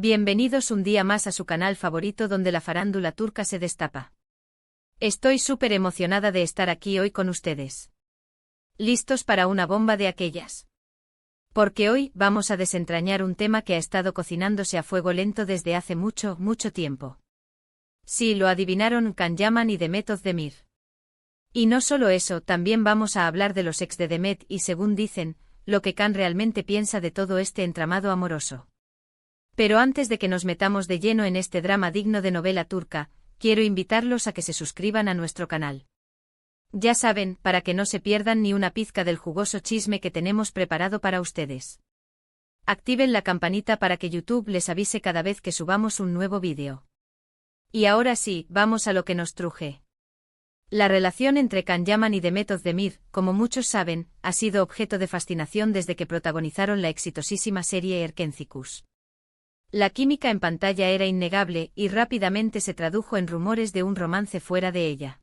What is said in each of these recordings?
Bienvenidos un día más a su canal favorito donde la farándula turca se destapa. Estoy súper emocionada de estar aquí hoy con ustedes. ¿Listos para una bomba de aquellas? Porque hoy vamos a desentrañar un tema que ha estado cocinándose a fuego lento desde hace mucho, mucho tiempo. Sí, lo adivinaron, Can Yaman y Demet Özdemir. Y no solo eso, también vamos a hablar de los ex de Demet y, según dicen, lo que Can realmente piensa de todo este entramado amoroso. Pero antes de que nos metamos de lleno en este drama digno de novela turca, quiero invitarlos a que se suscriban a nuestro canal. Ya saben, para que no se pierdan ni una pizca del jugoso chisme que tenemos preparado para ustedes. Activen la campanita para que YouTube les avise cada vez que subamos un nuevo vídeo. Y ahora sí, vamos a lo que nos truje. La relación entre Can Yaman y Demet Özdemir, como muchos saben, ha sido objeto de fascinación desde que protagonizaron la exitosísima serie Erkencikus. La química en pantalla era innegable y rápidamente se tradujo en rumores de un romance fuera de ella.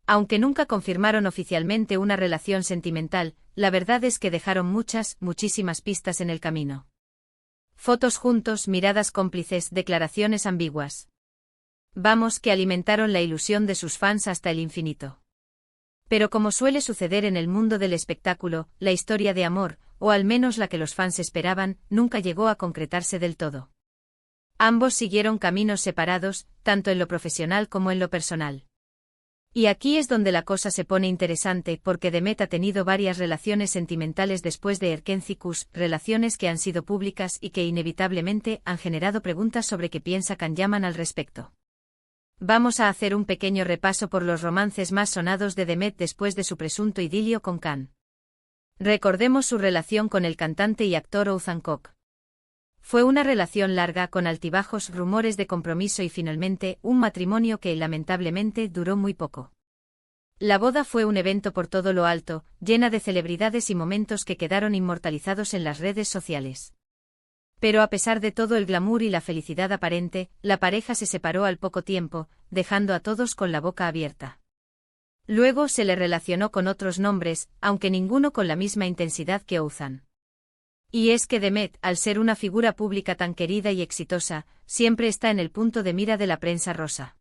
Aunque nunca confirmaron oficialmente una relación sentimental, la verdad es que dejaron muchísimas pistas en el camino. Fotos juntos, miradas cómplices, declaraciones ambiguas. Vamos, que alimentaron la ilusión de sus fans hasta el infinito. Pero como suele suceder en el mundo del espectáculo, la historia de amor, o al menos la que los fans esperaban, nunca llegó a concretarse del todo. Ambos siguieron caminos separados, tanto en lo profesional como en lo personal. Y aquí es donde la cosa se pone interesante porque Demet ha tenido varias relaciones sentimentales después de Erkencikus, relaciones que han sido públicas y que inevitablemente han generado preguntas sobre qué piensa Can Yaman al respecto. Vamos a hacer un pequeño repaso por los romances más sonados de Demet después de su presunto idilio con Can. Recordemos su relación con el cantante y actor Oğuzhan Koç. Fue una relación larga con altibajos, rumores de compromiso y finalmente un matrimonio que lamentablemente duró muy poco. La boda fue un evento por todo lo alto, llena de celebridades y momentos que quedaron inmortalizados en las redes sociales. Pero a pesar de todo el glamour y la felicidad aparente, la pareja se separó al poco tiempo, dejando a todos con la boca abierta. Luego se le relacionó con otros nombres, aunque ninguno con la misma intensidad que Oğuzhan. Y es que Demet, al ser una figura pública tan querida y exitosa, siempre está en el punto de mira de la prensa rosa.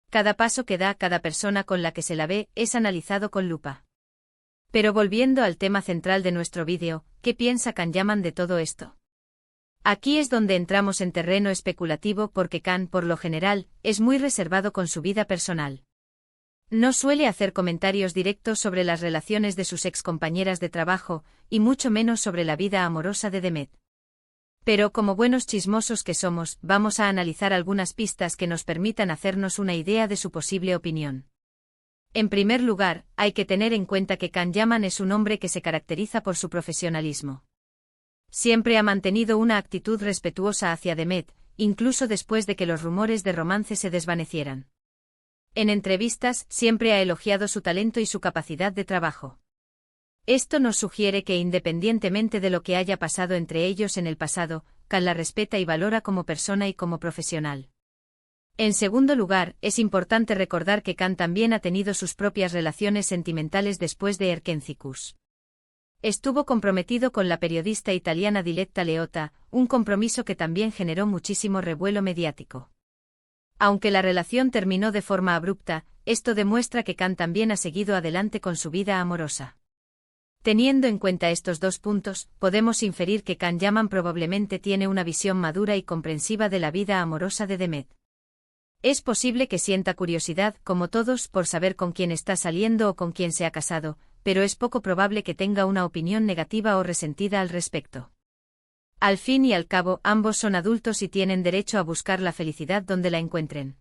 Cada paso que da, cada persona con la que se la ve, es analizado con lupa. Pero volviendo al tema central de nuestro vídeo, ¿qué piensa Can Yaman de todo esto? Aquí es donde entramos en terreno especulativo porque Can, por lo general, es muy reservado con su vida personal. No suele hacer comentarios directos sobre las relaciones de sus excompañeras de trabajo, y mucho menos sobre la vida amorosa de Demet. Pero como buenos chismosos que somos, vamos a analizar algunas pistas que nos permitan hacernos una idea de su posible opinión. En primer lugar, hay que tener en cuenta que Can Yaman es un hombre que se caracteriza por su profesionalismo. Siempre ha mantenido una actitud respetuosa hacia Demet, incluso después de que los rumores de romance se desvanecieran. En entrevistas, siempre ha elogiado su talento y su capacidad de trabajo. Esto nos sugiere que independientemente de lo que haya pasado entre ellos en el pasado, Can la respeta y valora como persona y como profesional. En segundo lugar, es importante recordar que Can también ha tenido sus propias relaciones sentimentales después de Erkencikus. Estuvo comprometido con la periodista italiana Diletta Leotta, un compromiso que también generó muchísimo revuelo mediático. Aunque la relación terminó de forma abrupta, esto demuestra que Can también ha seguido adelante con su vida amorosa. Teniendo en cuenta estos dos puntos, podemos inferir que Can Yaman probablemente tiene una visión madura y comprensiva de la vida amorosa de Demet. Es posible que sienta curiosidad, como todos, por saber con quién está saliendo o con quién se ha casado, pero es poco probable que tenga una opinión negativa o resentida al respecto. Al fin y al cabo, ambos son adultos y tienen derecho a buscar la felicidad donde la encuentren.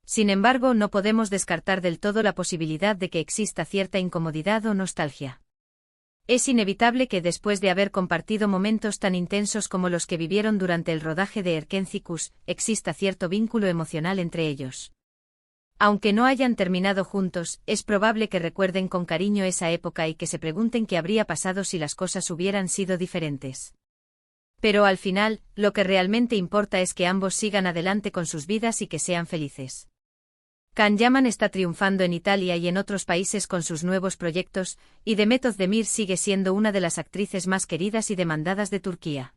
Sin embargo, no podemos descartar del todo la posibilidad de que exista cierta incomodidad o nostalgia. Es inevitable que después de haber compartido momentos tan intensos como los que vivieron durante el rodaje de Erkencikus, exista cierto vínculo emocional entre ellos. Aunque no hayan terminado juntos, es probable que recuerden con cariño esa época y que se pregunten qué habría pasado si las cosas hubieran sido diferentes. Pero al final, lo que realmente importa es que ambos sigan adelante con sus vidas y que sean felices. Can Yaman está triunfando en Italia y en otros países con sus nuevos proyectos, y Demet Özdemir sigue siendo una de las actrices más queridas y demandadas de Turquía.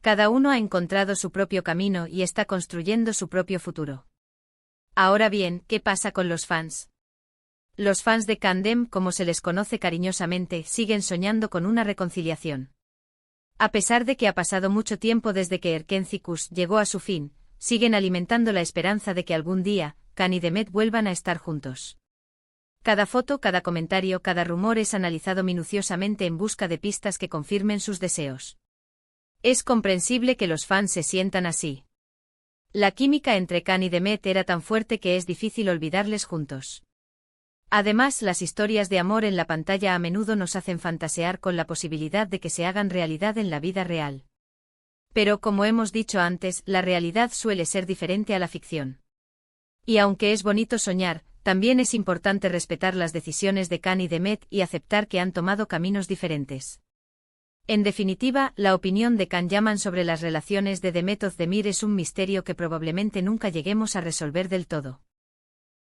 Cada uno ha encontrado su propio camino y está construyendo su propio futuro. Ahora bien, ¿qué pasa con los fans? Los fans de Candem, como se les conoce cariñosamente, siguen soñando con una reconciliación. A pesar de que ha pasado mucho tiempo desde que Erkenci-Kuş llegó a su fin, siguen alimentando la esperanza de que algún día, Can y Demet vuelvan a estar juntos. Cada foto, cada comentario, cada rumor es analizado minuciosamente en busca de pistas que confirmen sus deseos. Es comprensible que los fans se sientan así. La química entre Can y Demet era tan fuerte que es difícil olvidarles juntos. Además, las historias de amor en la pantalla a menudo nos hacen fantasear con la posibilidad de que se hagan realidad en la vida real. Pero como hemos dicho antes, la realidad suele ser diferente a la ficción. Y aunque es bonito soñar, también es importante respetar las decisiones de Can y Demet y aceptar que han tomado caminos diferentes. En definitiva, la opinión de Can Yaman sobre las relaciones de Demet Özdemir es un misterio que probablemente nunca lleguemos a resolver del todo.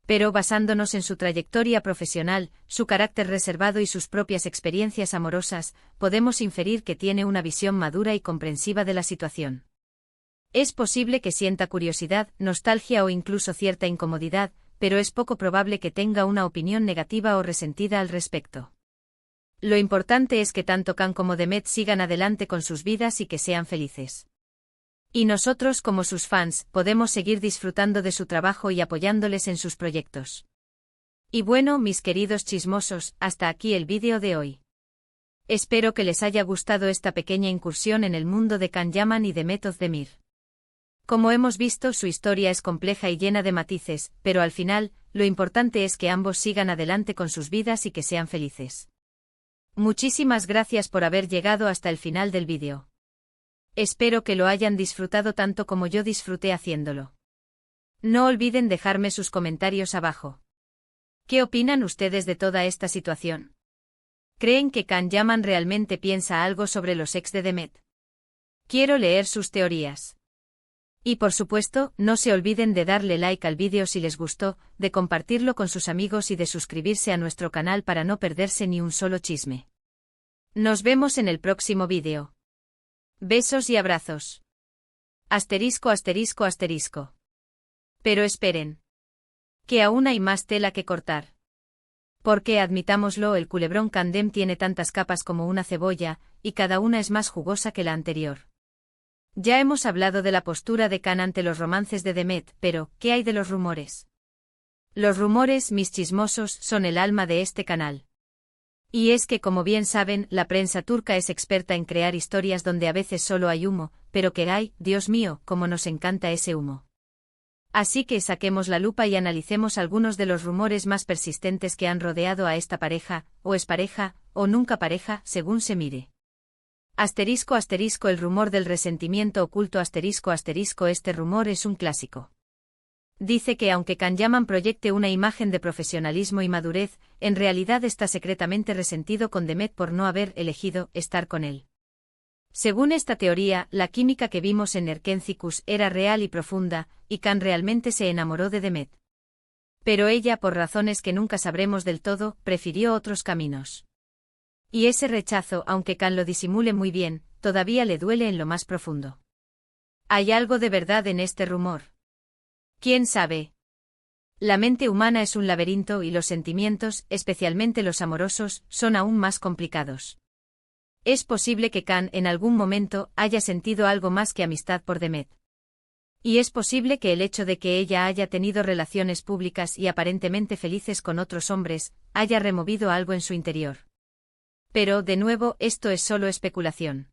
Pero basándonos en su trayectoria profesional, su carácter reservado y sus propias experiencias amorosas, podemos inferir que tiene una visión madura y comprensiva de la situación. Es posible que sienta curiosidad, nostalgia o incluso cierta incomodidad, pero es poco probable que tenga una opinión negativa o resentida al respecto. Lo importante es que tanto Can como Demet sigan adelante con sus vidas y que sean felices. Y nosotros, como sus fans, podemos seguir disfrutando de su trabajo y apoyándoles en sus proyectos. Y bueno, mis queridos chismosos, hasta aquí el vídeo de hoy. Espero que les haya gustado esta pequeña incursión en el mundo de Can Yaman y Demet Özdemir. Como hemos visto, su historia es compleja y llena de matices, pero al final, lo importante es que ambos sigan adelante con sus vidas y que sean felices. Muchísimas gracias por haber llegado hasta el final del vídeo. Espero que lo hayan disfrutado tanto como yo disfruté haciéndolo. No olviden dejarme sus comentarios abajo. ¿Qué opinan ustedes de toda esta situación? ¿Creen que Can Yaman realmente piensa algo sobre los ex de Demet? Quiero leer sus teorías. Y por supuesto, no se olviden de darle like al vídeo si les gustó, de compartirlo con sus amigos y de suscribirse a nuestro canal para no perderse ni un solo chisme. Nos vemos en el próximo vídeo. Besos y abrazos. Asterisco asterisco asterisco. Pero esperen. Que aún hay más tela que cortar. Porque admitámoslo, el culebrón Candem tiene tantas capas como una cebolla, y cada una es más jugosa que la anterior. Ya hemos hablado de la postura de Can ante los romances de Demet, pero, ¿qué hay de los rumores? Los rumores, mis chismosos, son el alma de este canal. Y es que, como bien saben, la prensa turca es experta en crear historias donde a veces solo hay humo, pero que hay, Dios mío, cómo nos encanta ese humo. Así que saquemos la lupa y analicemos algunos de los rumores más persistentes que han rodeado a esta pareja, o expareja, o nunca pareja, según se mire. Asterisco asterisco el rumor del resentimiento oculto asterisco asterisco este rumor es un clásico. Dice que aunque Can Yaman proyecte una imagen de profesionalismo y madurez, en realidad está secretamente resentido con Demet por no haber elegido estar con él. Según esta teoría, la química que vimos en Erkenci-Kuş era real y profunda, y Can realmente se enamoró de Demet. Pero ella, por razones que nunca sabremos del todo, prefirió otros caminos. Y ese rechazo, aunque Can lo disimule muy bien, todavía le duele en lo más profundo. ¿Hay algo de verdad en este rumor? ¿Quién sabe? La mente humana es un laberinto y los sentimientos, especialmente los amorosos, son aún más complicados. Es posible que Can en algún momento haya sentido algo más que amistad por Demet. Y es posible que el hecho de que ella haya tenido relaciones públicas y aparentemente felices con otros hombres, haya removido algo en su interior. Pero, de nuevo, esto es solo especulación.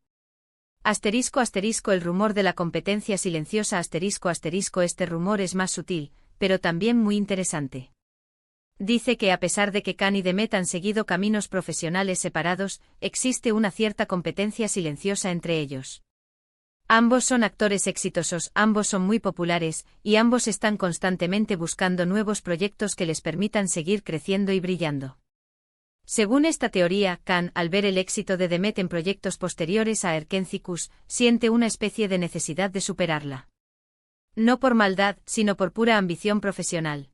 Asterisco asterisco el rumor de la competencia silenciosa asterisco asterisco este rumor es más sutil, pero también muy interesante. Dice que a pesar de que Can y Demet han seguido caminos profesionales separados, existe una cierta competencia silenciosa entre ellos. Ambos son actores exitosos, ambos son muy populares, y ambos están constantemente buscando nuevos proyectos que les permitan seguir creciendo y brillando. Según esta teoría, Can, al ver el éxito de Demet en proyectos posteriores a Erkenci-Kuş, siente una especie de necesidad de superarla. No por maldad, sino por pura ambición profesional.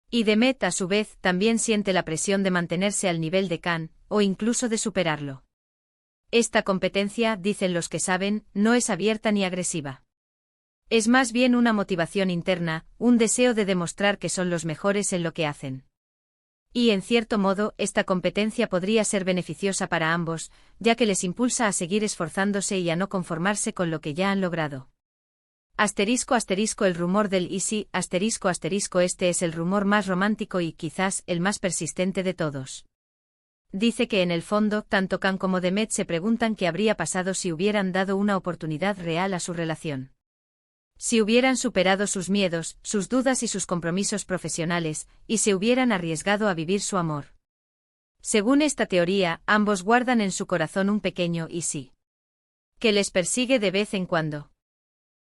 Y Demet, a su vez, también siente la presión de mantenerse al nivel de Can, o incluso de superarlo. Esta competencia, dicen los que saben, no es abierta ni agresiva. Es más bien una motivación interna, un deseo de demostrar que son los mejores en lo que hacen. Y en cierto modo, esta competencia podría ser beneficiosa para ambos, ya que les impulsa a seguir esforzándose y a no conformarse con lo que ya han logrado. El rumor del Easy, este es el rumor más romántico y quizás el más persistente de todos. Dice que en el fondo, tanto Khan como Demet se preguntan qué habría pasado si hubieran dado una oportunidad real a su relación. Si hubieran superado sus miedos, sus dudas y sus compromisos profesionales, y se hubieran arriesgado a vivir su amor. Según esta teoría, ambos guardan en su corazón un pequeño Easy que les persigue de vez en cuando.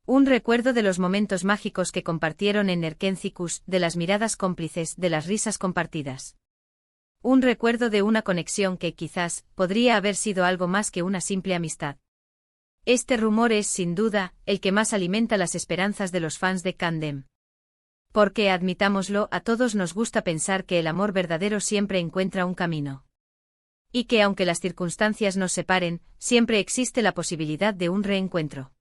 Un recuerdo de los momentos mágicos que compartieron en Nerkencicus, de las miradas cómplices, de las risas compartidas. Un recuerdo de una conexión que quizás podría haber sido algo más que una simple amistad. Este rumor es, sin duda, el que más alimenta las esperanzas de los fans de Kandem. Porque, admitámoslo, a todos nos gusta pensar que el amor verdadero siempre encuentra un camino. Y que aunque las circunstancias nos separen, siempre existe la posibilidad de un reencuentro.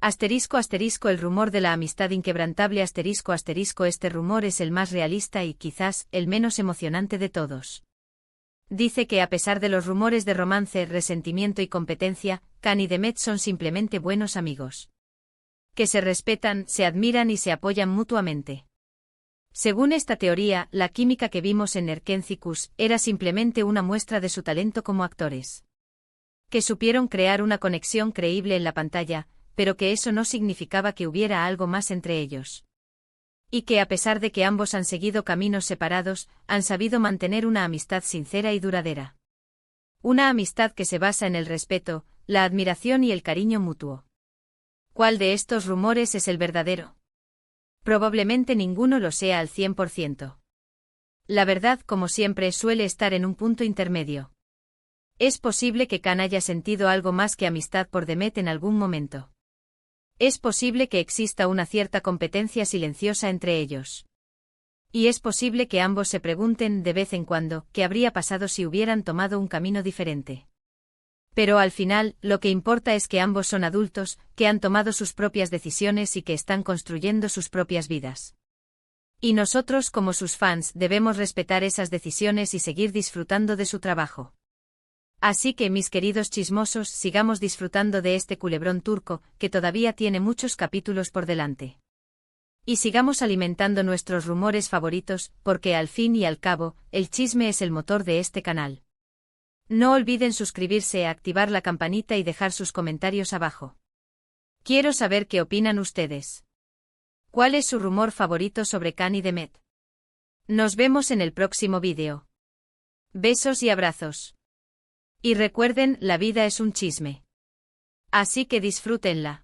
El rumor de la amistad inquebrantable este rumor es el más realista y quizás el menos emocionante de todos. Dice que a pesar de los rumores de romance, resentimiento y competencia, Khan y Demet son simplemente buenos amigos. Que se respetan, se admiran y se apoyan mutuamente. Según esta teoría, la química que vimos en Nerkencicus era simplemente una muestra de su talento como actores. Que supieron crear una conexión creíble en la pantalla, pero que eso no significaba que hubiera algo más entre ellos. Y que a pesar de que ambos han seguido caminos separados, han sabido mantener una amistad sincera y duradera. Una amistad que se basa en el respeto, la admiración y el cariño mutuo. ¿Cuál de estos rumores es el verdadero? Probablemente ninguno lo sea al 100%. La verdad, como siempre, suele estar en un punto intermedio. Es posible que Khan haya sentido algo más que amistad por Demet en algún momento. Es posible que exista una cierta competencia silenciosa entre ellos. Y es posible que ambos se pregunten de vez en cuando qué habría pasado si hubieran tomado un camino diferente. Pero al final, lo que importa es que ambos son adultos, que han tomado sus propias decisiones y que están construyendo sus propias vidas. Y nosotros, como sus fans, debemos respetar esas decisiones y seguir disfrutando de su trabajo. Así que, mis queridos chismosos, sigamos disfrutando de este culebrón turco, que todavía tiene muchos capítulos por delante. Y sigamos alimentando nuestros rumores favoritos, porque al fin y al cabo, el chisme es el motor de este canal. No olviden suscribirse, activar la campanita y dejar sus comentarios abajo. Quiero saber qué opinan ustedes. ¿Cuál es su rumor favorito sobre Khan y Demet? Nos vemos en el próximo vídeo. Besos y abrazos. Y recuerden, la vida es un chisme. Así que disfrútenla.